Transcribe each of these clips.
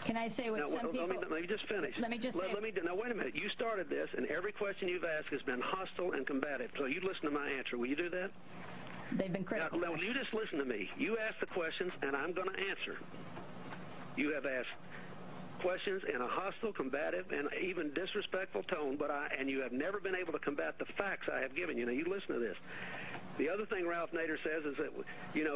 Can I say what some people... Let me just finish. Let me just say... Now, wait a minute. You started this, and every question you've asked has been hostile and combative. So you listen to my answer. Will you do that? They've been critical. Now, you just listen to me. You ask the questions, and I'm going to answer. You have asked questions in a hostile, combative, and even disrespectful tone, and you have never been able to combat the facts I have given you. Now, you listen to this. The other thing Ralph Nader says is that,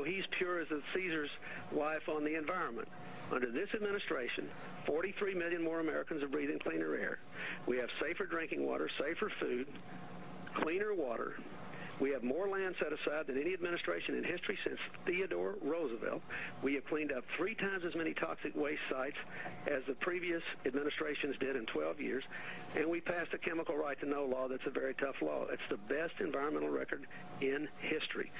he's pure as Caesar's wife on the environment. Under this administration, 43 million more Americans are breathing cleaner air. We have safer drinking water, safer food, cleaner water. We have more land set aside than any administration in history since Theodore Roosevelt. We have cleaned up 3 times as many toxic waste sites as the previous administrations did in 12 years. And we passed a chemical right to know law that's a very tough law. It's the best environmental record in history.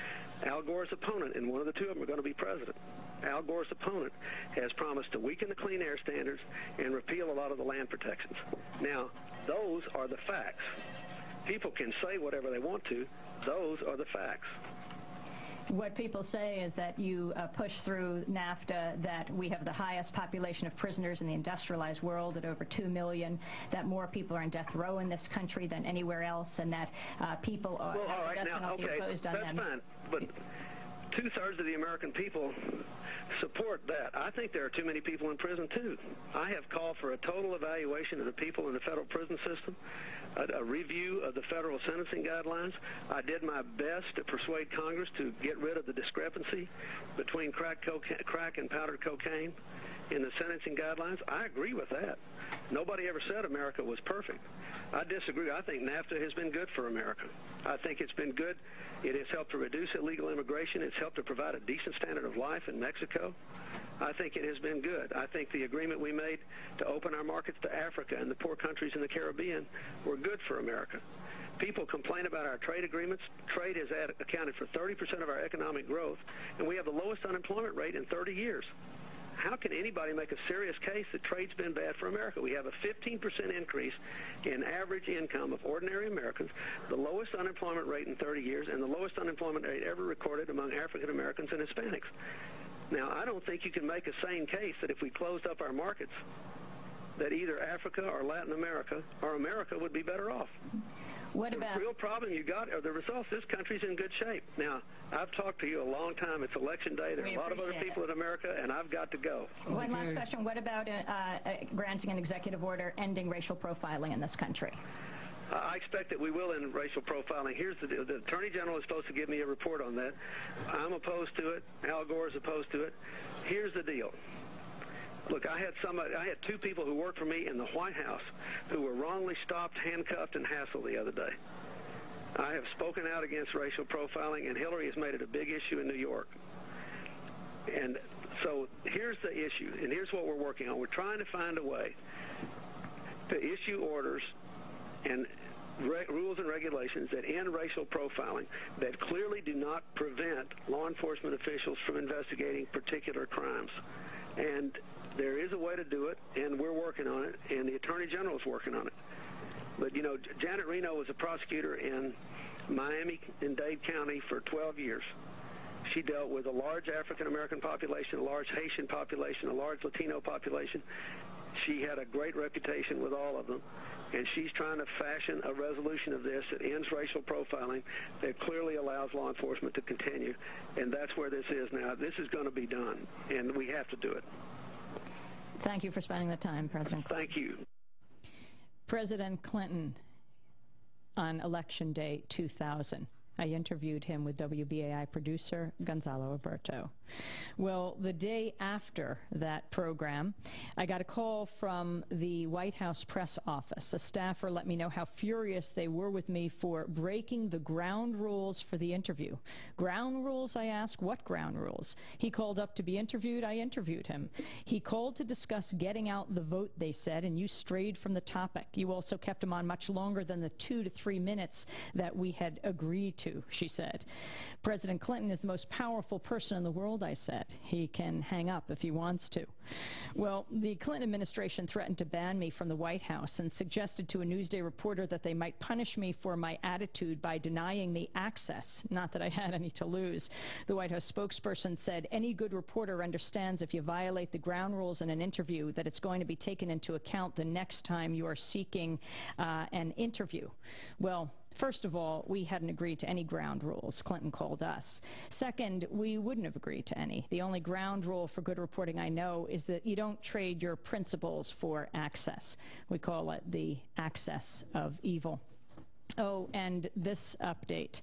Al Gore's opponent, and one of the two of them are going to be president, Al Gore's opponent has promised to weaken the clean air standards and repeal a lot of the land protections. Now, those are the facts. People can say whatever they want to. Those are the facts. What people say is that you push through NAFTA, that we have the highest population of prisoners in the industrialized world at over 2 million, that more people are on death row in this country than anywhere else, and that people are imposed on them. That's fine, but 2/3 of the American people support that. I think there are too many people in prison, too. I have called for a total evaluation of the people in the federal prison system, a review of the federal sentencing guidelines. I did my best to persuade Congress to get rid of the discrepancy between crack and powdered cocaine in the sentencing guidelines. I agree with that. Nobody ever said America was perfect. I disagree. I think NAFTA has been good for America. I think it's been good. It has helped to reduce illegal immigration. It's helped to provide a decent standard of life in Mexico. I think it has been good. I think the agreement we made to open our markets to Africa and the poor countries in the Caribbean were good for America. People complain about our trade agreements. Trade has accounted for 30% of our economic growth, and we have the lowest unemployment rate in 30 years. How can anybody make a serious case that trade's been bad for America? We have a 15% increase in average income of ordinary Americans, the lowest unemployment rate in 30 years, and the lowest unemployment rate ever recorded among African Americans and Hispanics. Now, I don't think you can make a sane case that if we closed up our markets, that either Africa or Latin America or America would be better off. What about... The real problem you got are the results. This country's in good shape. Now, I've talked to you a long time. It's election day. There are a lot of other people in America, and I've got to go. One last question. What about granting an executive order ending racial profiling in this country? I expect that we will end racial profiling. Here's the deal. The Attorney General is supposed to give me a report on that. I'm opposed to it. Al Gore is opposed to it. Here's the deal. Look, I had 2 people who worked for me in the White House who were wrongly stopped, handcuffed, and hassled the other day. I have spoken out against racial profiling, and Hillary has made it a big issue in New York. And so here's the issue, and here's what we're working on. We're trying to find a way to issue orders and rules and regulations that end racial profiling, that clearly do not prevent law enforcement officials from investigating particular crimes. And there is a way to do it, and we're working on it, and the Attorney General is working on it. But, Janet Reno was a prosecutor in Miami and Dade County for 12 years. She dealt with a large African-American population, a large Haitian population, a large Latino population. She had a great reputation with all of them, and she's trying to fashion a resolution of this that ends racial profiling, that clearly allows law enforcement to continue, and that's where this is now. This is going to be done, and we have to do it. Thank you for spending the time, President Clinton. Thank you. President Clinton, on Election Day 2000, I interviewed him with WBAI producer Gonzalo Alberto. Well, the day after that program, I got a call from the White House press office. A staffer let me know how furious they were with me for breaking the ground rules for the interview. Ground rules, I asked. What ground rules? He called up to be interviewed. I interviewed him. He called to discuss getting out the vote, they said, and you strayed from the topic. You also kept him on much longer than the 2 to 3 minutes that we had agreed to, she said. President Clinton is the most powerful person in the world, I said. He can hang up if he wants to. Well, the Clinton administration threatened to ban me from the White House and suggested to a Newsday reporter that they might punish me for my attitude by denying me access. Not that I had any to lose. The White House spokesperson said, any good reporter understands if you violate the ground rules in an interview that it's going to be taken into account the next time you are seeking an interview. Well, first of all, we hadn't agreed to any ground rules, Clinton called us. Second, we wouldn't have agreed to any. The only ground rule for good reporting I know is that you don't trade your principles for access. We call it the access of evil. Oh, and this update.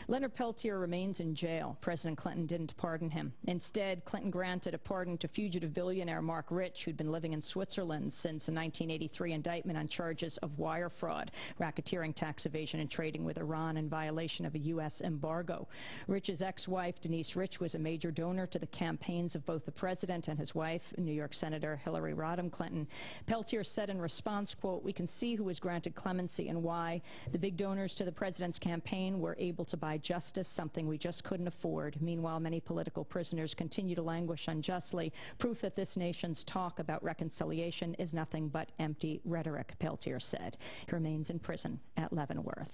Leonard Peltier remains in jail. President Clinton didn't pardon him. Instead, Clinton granted a pardon to fugitive billionaire Mark Rich, who'd been living in Switzerland since a 1983 indictment on charges of wire fraud, racketeering, tax evasion, and trading with Iran in violation of a U.S. embargo. Rich's ex-wife, Denise Rich, was a major donor to the campaigns of both the president and his wife, New York Senator Hillary Rodham Clinton. Peltier said in response, quote, "We can see who was granted clemency and why. The big donors to the president's campaign were able to buy justice, something we just couldn't afford. Meanwhile, many political prisoners continue to languish unjustly. Proof that this nation's talk about reconciliation is nothing but empty rhetoric," Peltier said. He remains in prison at Leavenworth.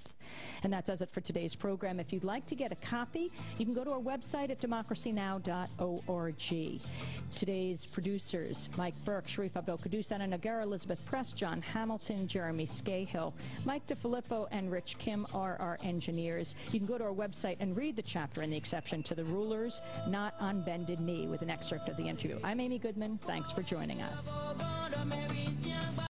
And that does it for today's program. If you'd like to get a copy, you can go to our website at democracynow.org. Today's producers, Mike Burke, Sharif Abdel-Quddus, Anna Noguera, Elizabeth Press, John Hamilton, Jeremy Scahill, Mike DeFilippo, and Rich Kim are our engineers. You can go to our website and read the chapter in The Exception to the Rulers, Not on Bended Knee, with an excerpt of the interview. I'm Amy Goodman. Thanks for joining us.